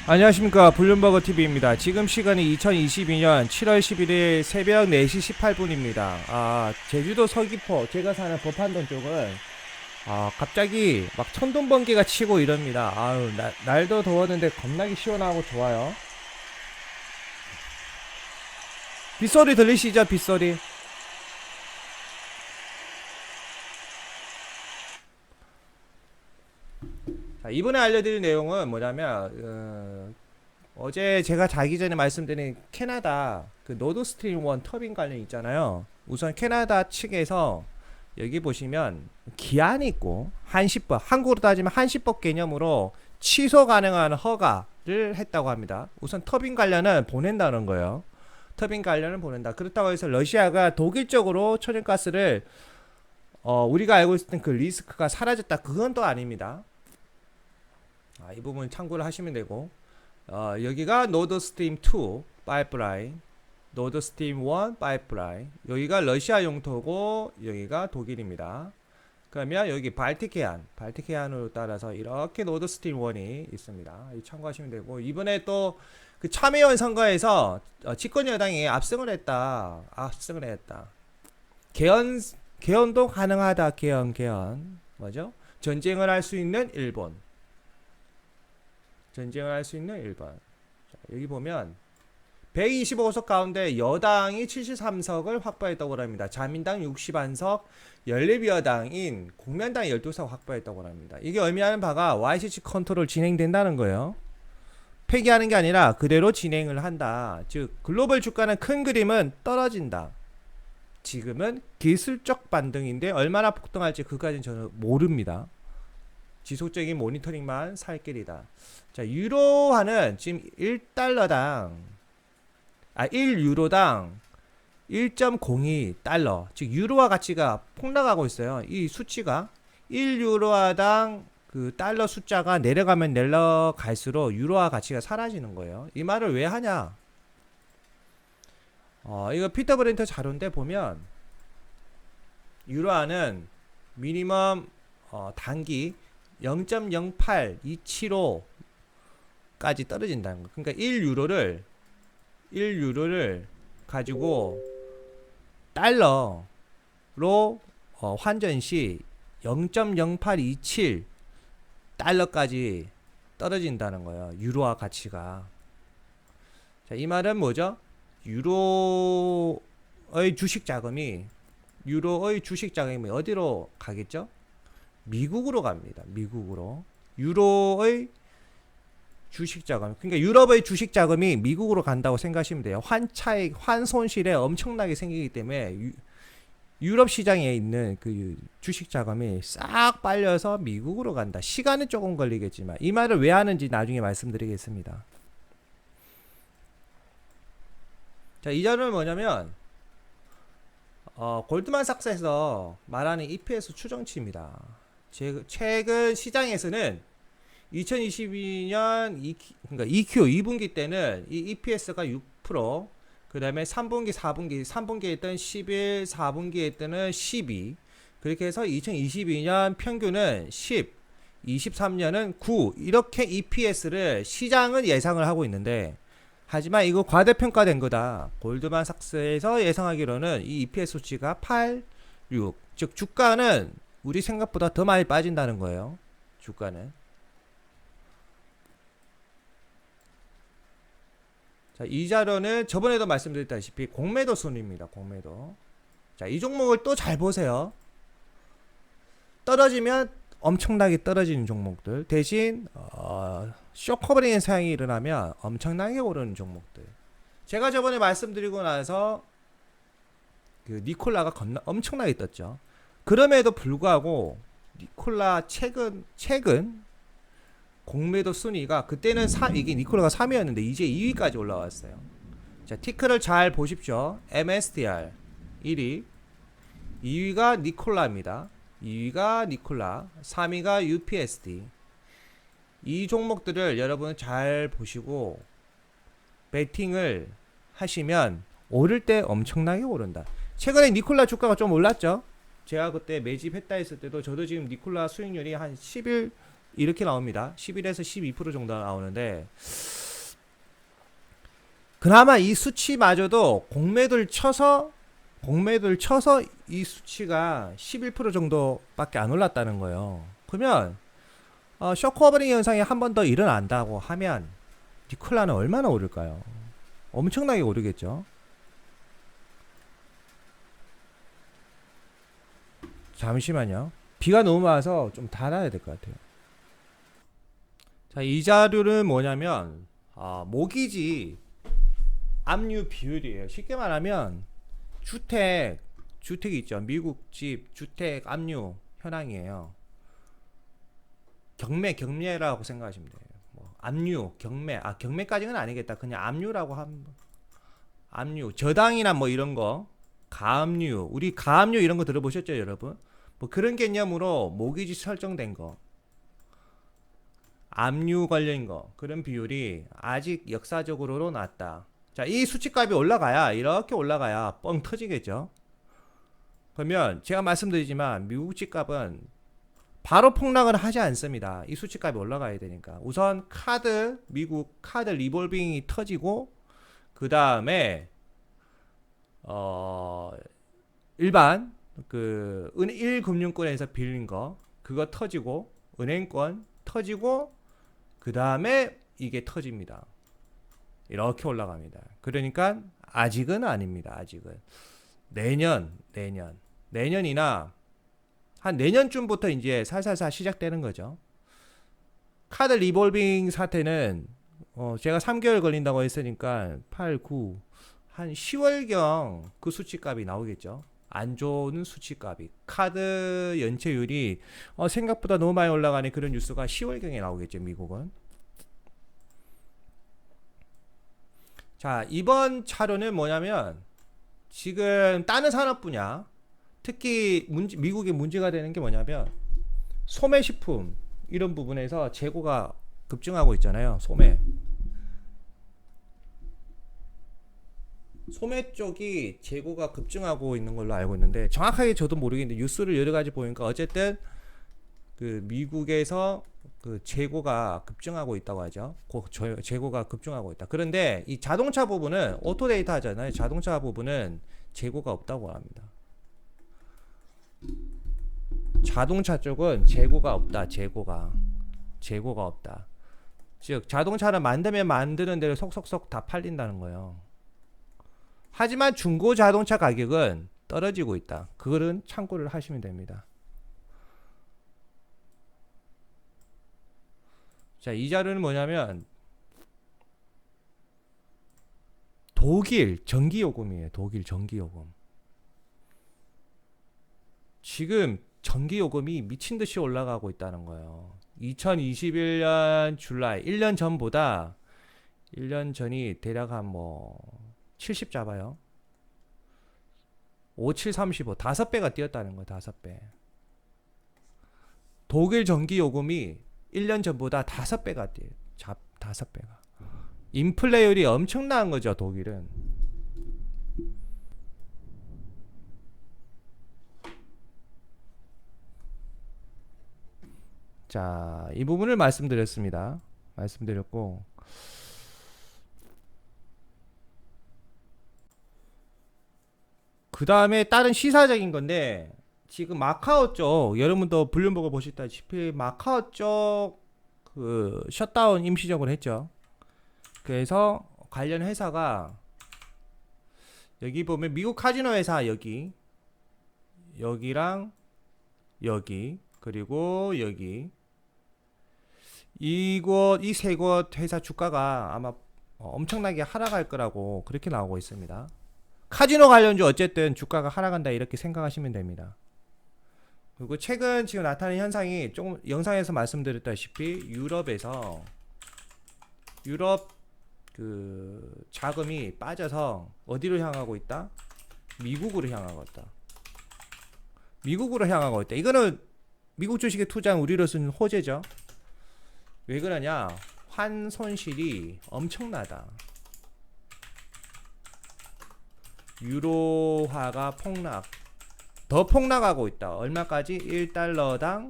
안녕하십니까, 블룸버그 TV입니다. 지금 시간이 2022년 7월 11일 새벽 4시 18분입니다. 제주도 서귀포 제가 사는 법한동 쪽은 갑자기 막 천둥 번개가 치고 이럽니다. 날도 더웠는데 겁나게 시원하고 좋아요. 빗소리 들리시죠? 빗소리. 자, 이번에 알려드릴 내용은 뭐냐면 어제 제가 자기 전에 말씀드린 캐나다 그 노드스트림 1 터빈 관련 있잖아요. 우선 캐나다 측에서 여기 보시면 기한이 있고 한시법, 한국으로 따지면 한시법 개념으로 취소 가능한 허가를 했다고 합니다. 우선 터빈 관련은 보낸다는 거예요. 터빈 관련은 보낸다. 그렇다고 해서 러시아가 독일 쪽으로 천연가스를 우리가 알고 있었던 그 리스크가 사라졌다, 그건 또 아닙니다. 이 부분 참고를 하시면 되고, 여기가 노드스트림 2 파이프라인, 노드스트림 1 파이프라인, 여기가 러시아 용토고 여기가 독일입니다. 그러면 여기 발틱해안으로 따라서 이렇게 노드스트림 1이 있습니다. 참고하시면 되고, 이번에 또 그 참의원 선거에서 집권 여당이 압승을 했다. 개헌도 가능하다. 개헌 뭐죠? 전쟁을 할 수 있는 일본. 자, 여기 보면 125석 가운데 여당이 73석을 확보했다고 합니다. 자민당 61석, 연립여당인 공면당 12석 확보했다고 합니다. 이게 의미하는 바가 YCC 컨트롤 진행된다는 거예요. 폐기하는 게 아니라 그대로 진행을 한다. 즉 글로벌 주가는 큰 그림은 떨어진다. 지금은 기술적 반등인데 얼마나 폭등할지 그까지는 저는 모릅니다. 지속적인 모니터링만 살 길이다. 자, 유로화는 지금 1유로당 1.02달러, 즉 유로화 가치가 폭락하고 있어요. 이 수치가 1유로화당 그 달러 숫자가 내려가면 내려갈수록 유로화 가치가 사라지는 거예요. 이 말을 왜 하냐? 이거 피터 브렌터 자료인데 보면 유로화는 미니멈 단기 0.08275까지 떨어진다는 거. 그러니까 1유로를 가지고 달러로 환전 시 0.0827 달러까지 떨어진다는 거예요. 유로화 가치가. 자, 이 말은 뭐죠? 유로의 주식 자금이 어디로 가겠죠? 미국으로 갑니다. 미국으로. 유로의 주식 자금, 그러니까 유럽의 주식 자금이 미국으로 간다고 생각하시면 돼요. 환 손실에 엄청나게 생기기 때문에 유럽 시장에 있는 그 주식 자금이 싹 빨려서 미국으로 간다. 시간은 조금 걸리겠지만 이 말을 왜 하는지 나중에 말씀드리겠습니다. 자, 이 자료는 뭐냐면 골드만삭스에서 말하는 EPS 추정치입니다. 최근 시장에서는 2022년 그러니까 2분기 때는 이 EPS가 6%, 그 다음에 3분기에 했던 11, 4분기에 했던 12, 그렇게 해서 2022년 평균은 10, 23년은 9, 이렇게 EPS를 시장은 예상을 하고 있는데, 하지만 이거 과대평가된 거다. 골드만삭스에서 예상하기로는 이 EPS 수치가 8, 6, 즉 주가는 우리 생각보다 더 많이 빠진다는 거예요. 주가는. 자, 이 자료는 저번에도 말씀드렸다시피 공매도 순입니다. 공매도. 자, 이 종목을 또 잘 보세요. 떨어지면 엄청나게 떨어지는 종목들, 대신 쇼커버링 현상이 일어나면 엄청나게 오르는 종목들. 제가 저번에 말씀드리고 나서 그 니콜라가 엄청나게 떴죠. 그럼에도 불구하고 니콜라 최근 공매도 순위가, 그때는 이게 니콜라가 3위였는데 이제 2위까지 올라왔어요. 자, 티크를 잘 보십시오. MSTR 1위, 2위가 니콜라입니다. 2위가 니콜라, 3위가 UPSD. 이 종목들을 여러분 잘 보시고 베팅을 하시면 오를 때 엄청나게 오른다. 최근에 니콜라 주가가 좀 올랐죠. 제가 그때 매집했다 했을 때도 저도 지금 니콜라 수익률이 한 이렇게 나옵니다. 11에서 12% 정도 나오는데 그나마 이 수치마저도 공매도를 쳐서 이 수치가 11% 정도밖에 안 올랐다는 거예요. 그러면 쇼크 커버링 현상이 한 번 더 일어난다고 하면 니콜라는 얼마나 오를까요? 엄청나게 오르겠죠. 잠시만요. 비가 너무 와서 좀 닫아야 될 것 같아요. 자, 이 자료는 뭐냐면 모기지 압류 비율이에요. 쉽게 말하면 주택이 있죠. 미국 집 주택 압류 현황이에요. 경매라고 생각하시면 돼요. 뭐 압류, 경매까지는 아니겠다. 그냥 압류라고 하면 압류, 저당이나 뭐 이런 거, 가압류, 우리 가압류 이런 거 들어보셨죠, 여러분? 뭐 그런 개념으로 모기지 설정된 거, 압류 관련 거, 그런 비율이 아직 역사적으로 낮다. 자, 이 수치값이 이렇게 올라가야 뻥 터지겠죠. 그러면 제가 말씀드리지만 미국 집값은 바로 폭락을 하지 않습니다. 이 수치값이 올라가야 되니까. 우선 미국 카드 리볼빙이 터지고 그 다음에 일반 그 1금융권에서 빌린 거 그거 터지고 은행권 터지고 그 다음에 이게 터집니다. 이렇게 올라갑니다. 그러니까 아직은 아닙니다. 아직은 내년이나 한 내년쯤부터 이제 살살살 시작되는 거죠. 카드 리볼빙 사태는 제가 3개월 걸린다고 했으니까 8, 9, 한 10월경 그 수치값이 나오겠죠. 안 좋은 수치값이 카드 연체율이 생각보다 너무 많이 올라가는 그런 뉴스가 10월경에 나오겠죠. 미국은. 자, 이번 차로는 뭐냐면 지금 다른 산업 분야 특히 미국의 문제가 되는 게 뭐냐면 소매식품 이런 부분에서 재고가 급증하고 있잖아요. 소매 쪽이 재고가 급증하고 있는 걸로 알고 있는데 정확하게 저도 모르겠는데 뉴스를 여러 가지 보니까 어쨌든 그 미국에서 그 재고가 급증하고 있다고 하죠. 재고가 급증하고 있다. 그런데 이 자동차 부분은 오토데이터 하잖아요. 자동차 부분은 재고가 없다고 합니다. 자동차 쪽은 재고가 없다. 재고가 없다. 즉 자동차를 만드는 대로 속속속 다 팔린다는 거예요. 하지만 중고 자동차 가격은 떨어지고 있다. 그거는 참고를 하시면 됩니다. 자, 이 자료는 뭐냐면 독일 전기요금이에요. 독일 전기요금. 지금 전기요금이 미친듯이 올라가고 있다는 거예요. 2021년 줄라이 1년 전보다 1년 전이 대략 한 70 잡아요. 57, 35 5배가 뛰었다는 거예요. 5배. 독일 전기요금이 1년 전보다 5배가 뛰어요. 5배가. 인플레율이 엄청난 거죠. 독일은. 자, 이 부분을 말씀드렸고 그 다음에 다른 시사적인 건데 지금 마카오 쪽 여러분도 블룸버그 보셨다시피 마카오 쪽 그 셧다운 임시적으로 했죠. 그래서 관련 회사가 여기 보면 미국 카지노 회사 여기랑 여기 그리고 여기 이 세 곳 회사 주가가 아마 엄청나게 하락할 거라고 그렇게 나오고 있습니다. 카지노 관련주 어쨌든 주가가 하락한다 이렇게 생각하시면 됩니다. 그리고 최근 지금 나타나는 현상이 조금 영상에서 말씀드렸다시피 유럽 그 자금이 빠져서 어디로 향하고 있다? 미국으로 향하고 있다. 이거는 미국 주식에 투자한 우리로서는 호재죠. 왜 그러냐? 환 손실이 엄청나다. 유로화가 더 폭락하고 있다. 얼마까지? 1유로당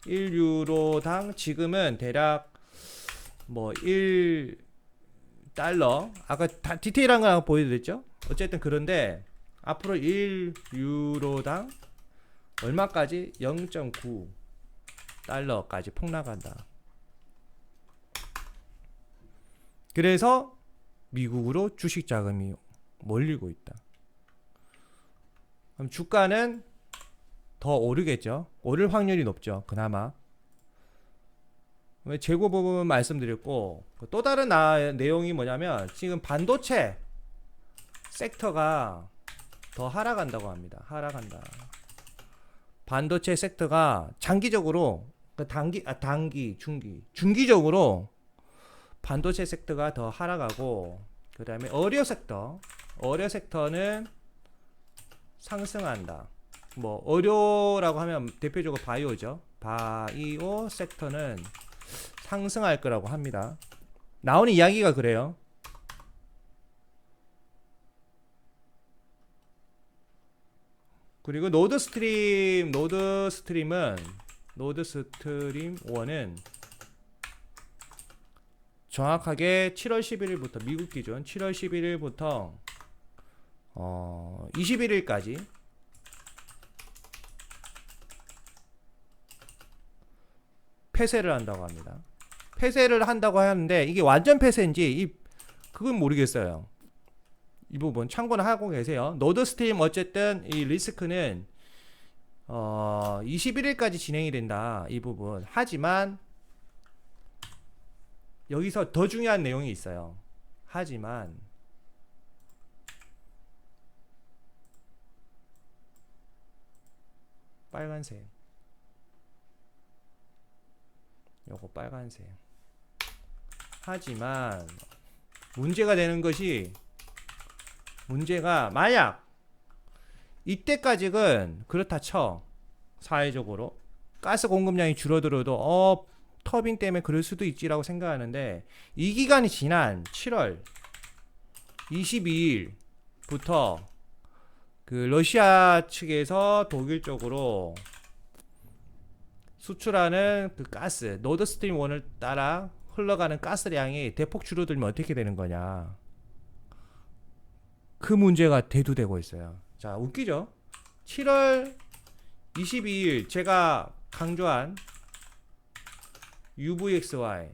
1유로당 지금은 대략 뭐 1달러, 아까 다 디테일한 거 보여드렸죠? 어쨌든 그런데 앞으로 1유로당 얼마까지? 0.9 달러까지 폭락한다. 그래서 미국으로 주식 자금이 몰리고 있다. 그럼 주가는 더 오르겠죠. 오를 확률이 높죠. 그나마. 재고 부분 말씀드렸고, 또 다른 내용이 뭐냐면 지금 반도체 섹터가 더 하락한다고 합니다. 하락한다. 반도체 섹터가 장기적으로 중기적으로 반도체 섹터가 더 하락하고, 그 다음에 의료 섹터는 상승한다. 뭐 의료라고 하면 대표적으로 바이오죠. 바이오 섹터는 상승할 거라고 합니다. 나오는 이야기가 그래요. 그리고 노드스트림 1은 정확하게 7월 11일부터 미국 기준 7월 11일부터 21일까지 폐쇄를 한다고 합니다. 폐쇄를 한다고 하는데 이게 완전 폐쇄인지 그건 모르겠어요. 이 부분 참고는 하고 계세요. 노드스트림 어쨌든 이 리스크는 21일까지 진행이 된다. 이 부분. 하지만 여기서 더 중요한 내용이 있어요. 하지만 빨간색, 요거 빨간색. 하지만 문제가 되는 것이, 문제가 만약 이때까지는 그렇다 쳐, 사회적으로 가스 공급량이 줄어들어도 터빈 때문에 그럴 수도 있지라고 생각하는데, 이 기간이 지난 7월 22일부터 그 러시아 측에서 독일 쪽으로 수출하는 그 가스, 노드스트림 1을 따라 흘러가는 가스량이 대폭 줄어들면 어떻게 되는 거냐, 그 문제가 대두되고 있어요. 자, 웃기죠? 7월 22일 제가 강조한 UVXY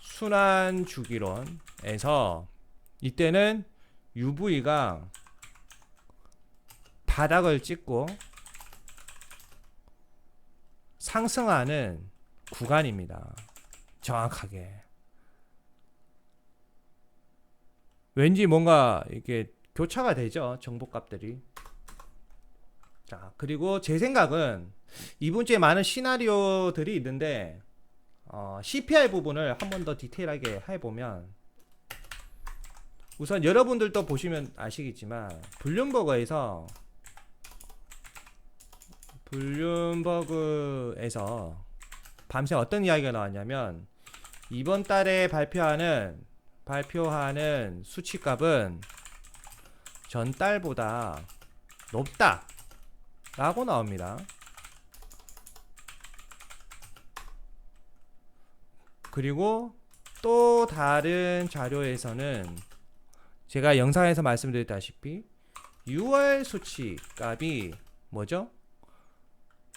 순환 주기론에서 이때는 UV가 바닥을 찍고 상승하는 구간입니다. 정확하게. 왠지 뭔가 이렇게 교차가 되죠. 정보값들이. 자, 그리고 제 생각은 이번 주에 많은 시나리오들이 있는데 CPI 부분을 한 번 더 디테일하게 해보면, 우선 여러분들도 보시면 아시겠지만 블룸버그에서 밤새 어떤 이야기가 나왔냐면, 이번 달에 발표하는 수치값은 전달보다 높다 라고 나옵니다. 그리고 또 다른 자료에서는 제가 영상에서 말씀드렸다시피 6월 수치값이 뭐죠?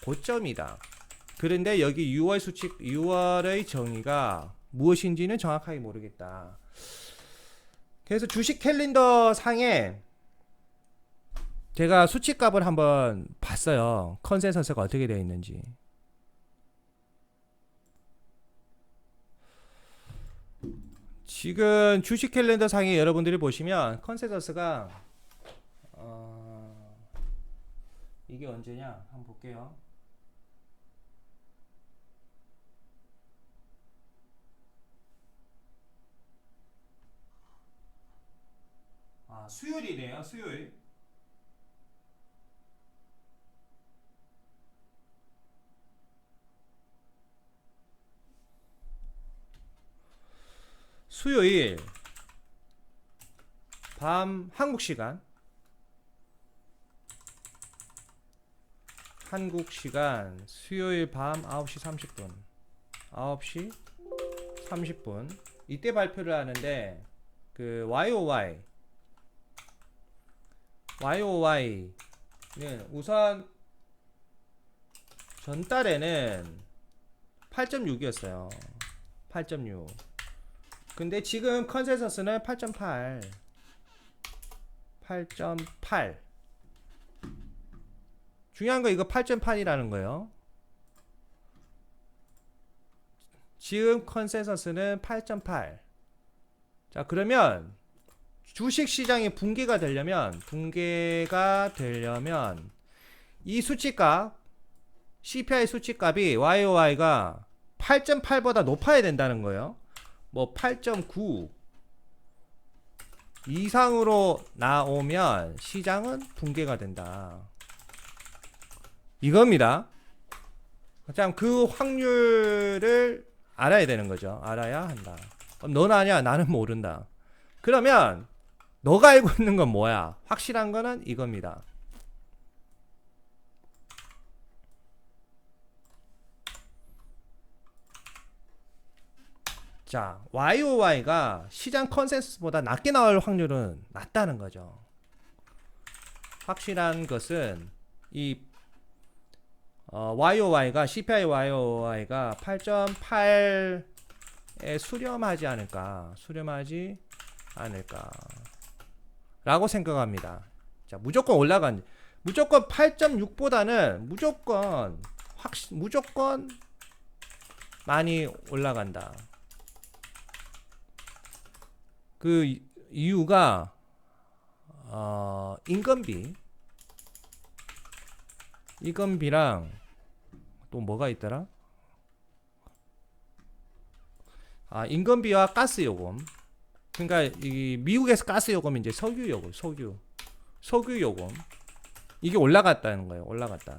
고점이다. 그런데 여기 6월의 정의가 무엇인지는 정확하게 모르겠다. 그래서 주식 캘린더 상에 제가 수치값을 한번 봤어요. 컨센서스가 어떻게 되어 있는지. 지금 주식 캘린더 상에 여러분들이 보시면 컨센서스가 이게 언제냐 한번 볼게요. 수요일이네요. 수요일 밤 한국 시간 한국 시간 수요일 밤 9시 30분. 9시 30분. 이때 발표를 하는데 그 YOY는 우선 전달에는 8.6이었어요. 8.6. 근데 지금 컨센서스는 8.8. 8.8. 중요한 거 이거 8.8이라는 거예요. 지금 컨센서스는 8.8. 자, 그러면 주식 시장이 붕괴가 되려면 이 수치값 CPI 수치값이 YOY가 8.8보다 높아야 된다는 거예요. 뭐 8.9 이상으로 나오면 시장은 붕괴가 된다. 이겁니다. 참 그 확률을 알아야 되는 거죠. 알아야 한다. 그럼 넌 아냐? 나는 모른다. 그러면 너가 알고 있는 건 뭐야? 확실한 거는 이겁니다. 자, YOY가 시장 컨센서스보다 낮게 나올 확률은 낮다는 거죠. 확실한 것은 이 YOY가 CPI YOY가 8.8에 수렴하지 않을까 라고 생각합니다. 자, 무조건 무조건 8.6보다는 무조건 많이 올라간다. 그 이유가 인건비랑 또 뭐가 있더라? 인건비와 가스 요금. 그러니까 이 미국에서 가스 요금이 이제 석유 요금. 이게 올라갔다는 거예요. 올라갔다.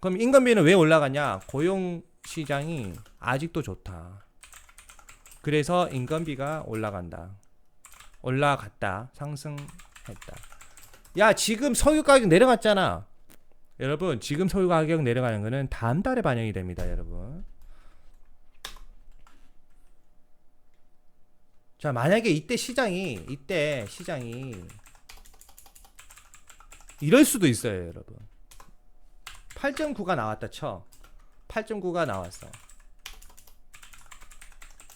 그럼 인건비는 왜 올라갔냐? 고용 시장이 아직도 좋다. 그래서 인건비가 올라갔다. 상승했다. 야, 지금 석유 가격 내려갔잖아. 여러분, 지금 석유 가격 내려가는 거는 다음 달에 반영이 됩니다, 여러분. 자, 만약에 이때 시장이 이럴 수도 있어요, 여러분. 8.9가 나왔다 쳐. 8.9가 나왔어.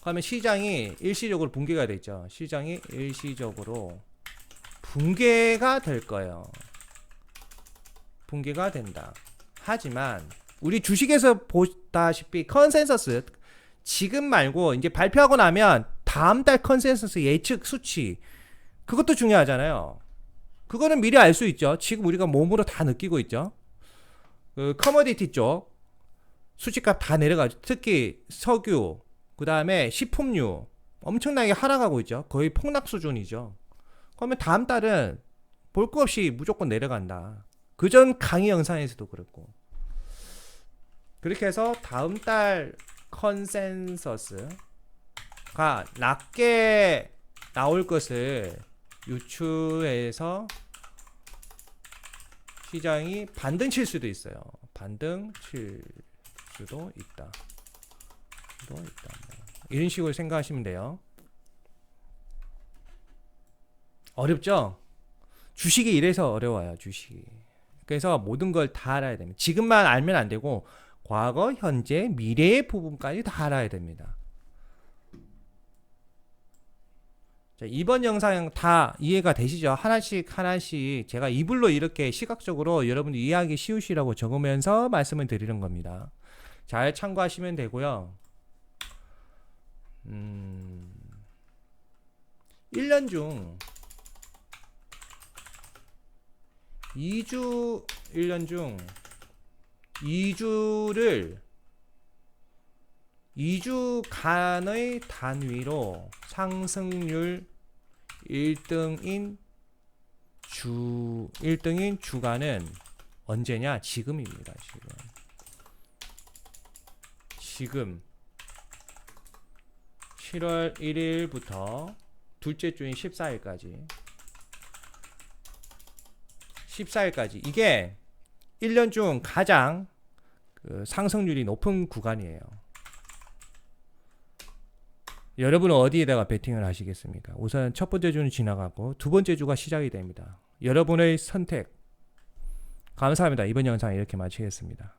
그러면 시장이 일시적으로 붕괴가 됐죠. 시장이 일시적으로 붕괴가 될 거예요. 붕괴가 된다. 하지만 우리 주식에서 보다시피 컨센서스 지금 말고 이제 발표하고 나면 다음 달 컨센서스 예측 수치 그것도 중요하잖아요. 그거는 미리 알 수 있죠. 지금 우리가 몸으로 다 느끼고 있죠. 그 커머디티 쪽 수치값 다 내려가죠. 특히 석유 그 다음에 식품류 엄청나게 하락하고 있죠. 거의 폭락 수준이죠. 그러면 다음 달은 볼 거 없이 무조건 내려간다. 그전 강의 영상에서도 그랬고. 그렇게 해서 다음 달 컨센서스가 낮게 나올 것을 유추해서 시장이 반등 칠 수도 있어요. 반등 칠 수도 있다. 이런 식으로 생각하시면 돼요. 어렵죠? 주식이 이래서 어려워요. 주식이. 그래서 모든 걸 다 알아야 됩니다. 지금만 알면 안 되고 과거, 현재, 미래의 부분까지 다 알아야 됩니다. 자, 이번 영상 다 이해가 되시죠? 하나씩 제가 이불로 이렇게 시각적으로 여러분들 이해하기 쉬우시라고 적으면서 말씀을 드리는 겁니다. 잘 참고하시면 되고요. 1년 중 1년 중 2주간의 단위로 상승률 1등인 주간은 언제냐? 지금입니다. 지금 7월 1일부터 둘째 주인 14일까지 14일까지. 이게 1년 중 가장 그 상승률이 높은 구간이에요. 여러분은 어디에다가 베팅을 하시겠습니까? 우선 첫 번째 주는 지나가고 두 번째 주가 시작이 됩니다. 여러분의 선택. 감사합니다. 이번 영상 이렇게 마치겠습니다.